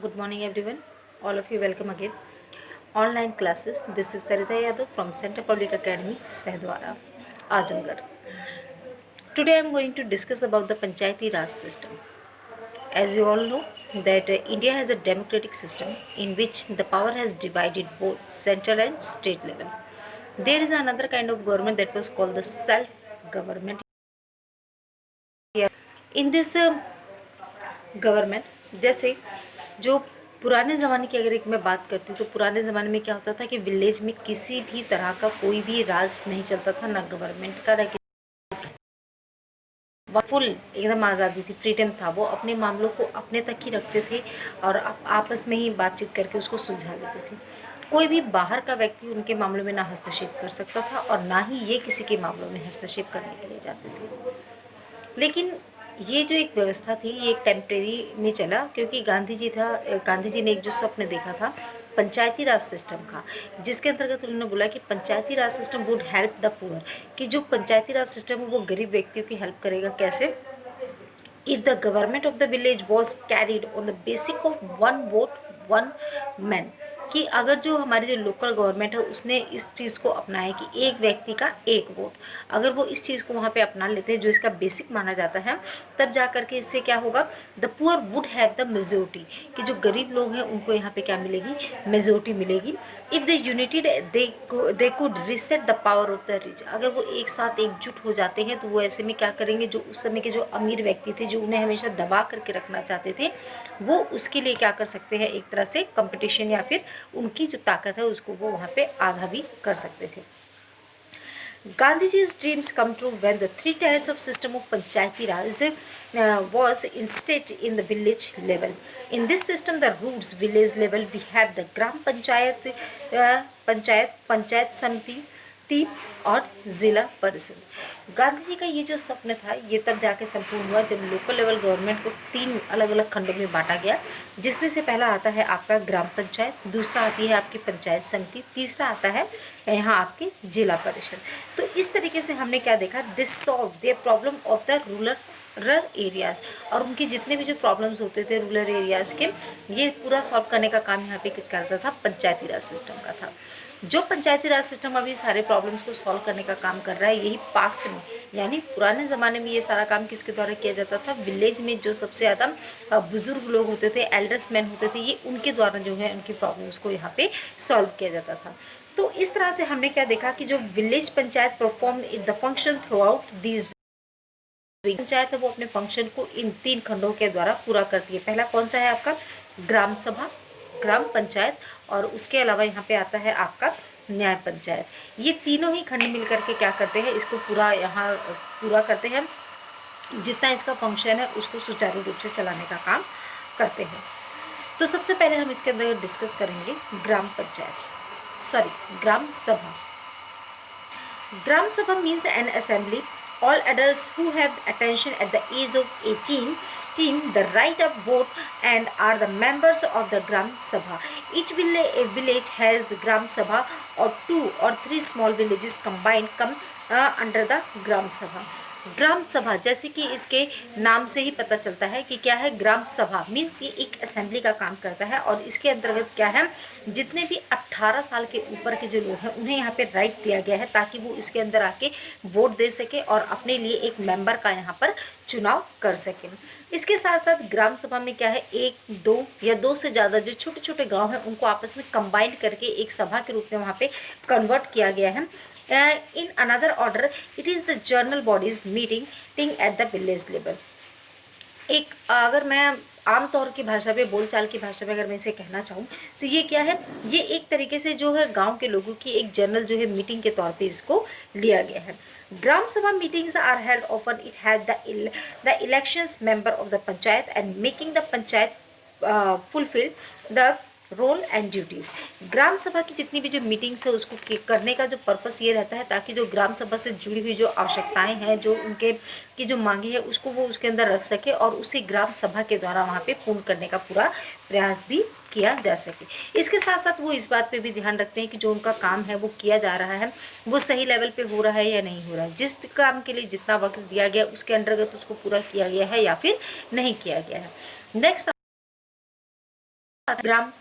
Good morning, everyone. All of you, welcome again. Online classes. This is Sarita Yadav from Center Public Academy, Sahdwara, Azamgarh. Today, I am going to discuss about the Panchayati Raj system. As you all know, that India has a democratic system in which the power has divided both central and state level. There is another kind of government that was called the self-government. In this government जैसे जो पुराने ज़माने की अगर एक मैं बात करती हूँ तो पुराने ज़माने में क्या होता था कि विलेज में किसी भी तरह का कोई भी राज नहीं चलता था, ना गवर्नमेंट का ना फुल एकदम आज़ादी थी, फ्रीडम था। वो अपने मामलों को अपने तक ही रखते थे और आपस में ही बातचीत करके उसको सुलझा लेते थे। कोई भी बाहर का व्यक्ति उनके मामलों में ना हस्तक्षेप कर सकता था और ना ही ये किसी के मामलों में हस्तक्षेप करने के लिए जाते थे। लेकिन ये जो एक व्यवस्था थी ये एक टेम्परेरी में चला, क्योंकि गांधी जी ने एक जो स्वप्न देखा था पंचायती राज सिस्टम का, जिसके अंतर्गत उन्होंने बोला कि Panchayati Raj system would help the poor, कि जो पंचायती राज सिस्टम है वो गरीब व्यक्तियों की हेल्प करेगा। कैसे? If the government of the village was carried on the basic of one vote one man, कि अगर जो हमारी जो लोकल गवर्नमेंट है उसने इस चीज़ को अपनाया कि एक व्यक्ति का एक वोट, अगर वो इस चीज़ को वहाँ पे अपना लेते हैं जो इसका बेसिक माना जाता है, तब जा करके इससे क्या होगा, the poor would have the majority, कि जो गरीब लोग हैं उनको यहाँ पे क्या मिलेगी, मेजोरिटी मिलेगी। If the united they could reset the power of the rich, अगर वो एक साथ एकजुट हो जाते हैं तो वो ऐसे में क्या करेंगे, जो उस समय के जो अमीर व्यक्ति थे जो उन्हें हमेशा दबा करके रखना चाहते थे, वो उसके लिए क्या कर सकते हैं, एक तरह से कंपटीशन या फिर उनकी जो ताकत है उसको वो वहाँ पे आधा भी कर सकते थे। Gandhiji's dreams come true when the three tiers of system of Panchayati Raj was instated in the village level. In this system, the roots village level, we have the Gram Panchayat, Panchayat Samiti और जिला परिषद। गांधी जी का ये जो स्वप्न था ये तब जाके संपूर्ण हुआ जब लोकल लेवल गवर्नमेंट को 3 अलग अलग खंडों में बांटा गया, जिसमें से पहला आता है आपका ग्राम पंचायत, दूसरा आती है आपकी पंचायत समिति, तीसरा आता है यहाँ आपकी जिला परिषद। तो इस तरीके से हमने क्या देखा, this solve the problem of the rural areas, और उनके जितने भी जो प्रॉब्लम्स होते थे रूरल एरियाज़ के, ये पूरा सॉल्व करने का काम यहाँ पे किस करता था, पंचायती राज सिस्टम का था। जो पंचायती राज सिस्टम अभी सारे प्रॉब्लम्स को सॉल्व करने का काम कर रहा है, यही पास्ट में यानी पुराने ज़माने में ये सारा काम किसके द्वारा किया जाता था, विलेज में जो सबसे ज़्यादा बुजुर्ग लोग होते थे, एल्डर्स मैन होते थे, ये उनके द्वारा जो है उनकी प्रॉब्लम्स को यहाँ पे सॉल्व किया जाता था। तो इस तरह से हमने क्या देखा कि जो village panchayat perform the function through out these, panchayat है वो अपने फंक्शन को इन 3 खंडों के द्वारा पूरा करती है। पहला कौन सा है आपका, ग्राम सभा, ग्राम पंचायत, और उसके अलावा यहाँ पे आता है आपका न्याय पंचायत। ये तीनों ही खंड मिल करके क्या करते हैं, इसको पूरा यहाँ पूरा करते हैं, जितना इसका फंक्शन है उसको सुचारू रूप से चलाने का काम करते हैं। तो सबसे पहले हम इसके अंदर डिस्कस करेंगे ग्राम सभा। ग्राम सभा means N assembly, all adults who have attention at the age of 18 the right of vote and are the members of the Gram Sabha. Each village has the Gram Sabha, or 2 or 3 small villages combined come under the Gram Sabha. ग्राम सभा, जैसे कि इसके नाम से ही पता चलता है कि क्या है, ग्राम सभा मीन्स ये एक असेंबली का काम करता है, और इसके अंतर्गत क्या है, जितने भी 18 साल के ऊपर के जो लोग हैं उन्हें यहाँ पे राइट दिया गया है ताकि वो इसके अंदर आके वोट दे सके और अपने लिए एक मेंबर का यहाँ पर चुनाव कर सकें। इसके साथ साथ ग्राम सभा में क्या है, 1, 2 या 2 से ज़्यादा जो छोटे छोटे गाँव हैं उनको आपस में कंबाइंड करके एक सभा के रूप में वहाँ पे कन्वर्ट किया गया है। In another order, it is the journal bodies meeting at the village level. एक अगर मैं आम तौर की भाषा पे, बोलचाल की भाषा में अगर मैं इसे कहना चाहूँ तो ये क्या है, ये एक तरीके से जो है गांव के लोगों की एक जनरल जो है मीटिंग के तौर पे इसको लिया गया है। Gram Sabha meetings are held often, it has the elections member of the panchayat and making the panchayat fulfil the role and duties. Gram Sabha की जितनी भी जो मीटिंग्स है उसको करने का जो पर्पस ये रहता है ताकि जो ग्राम सभा से जुड़ी हुई जो आवश्यकताएं हैं, जो उनके की जो मांगे हैं उसको वो उसके अंदर रख सके और उसी ग्राम सभा के द्वारा वहाँ पे पूर्ण करने का पूरा प्रयास भी किया जा सके। इसके साथ साथ वो इस बात पे भी ध्यान रखते हैं कि जो उनका काम है वो किया जा रहा है वो सही लेवल पे हो रहा है या नहीं हो रहा है, जिस काम के लिए जितना वक्त दिया गया उसके अंतर्गत उसको पूरा किया गया है या फिर नहीं किया गया है। नेक्स्ट ग्राम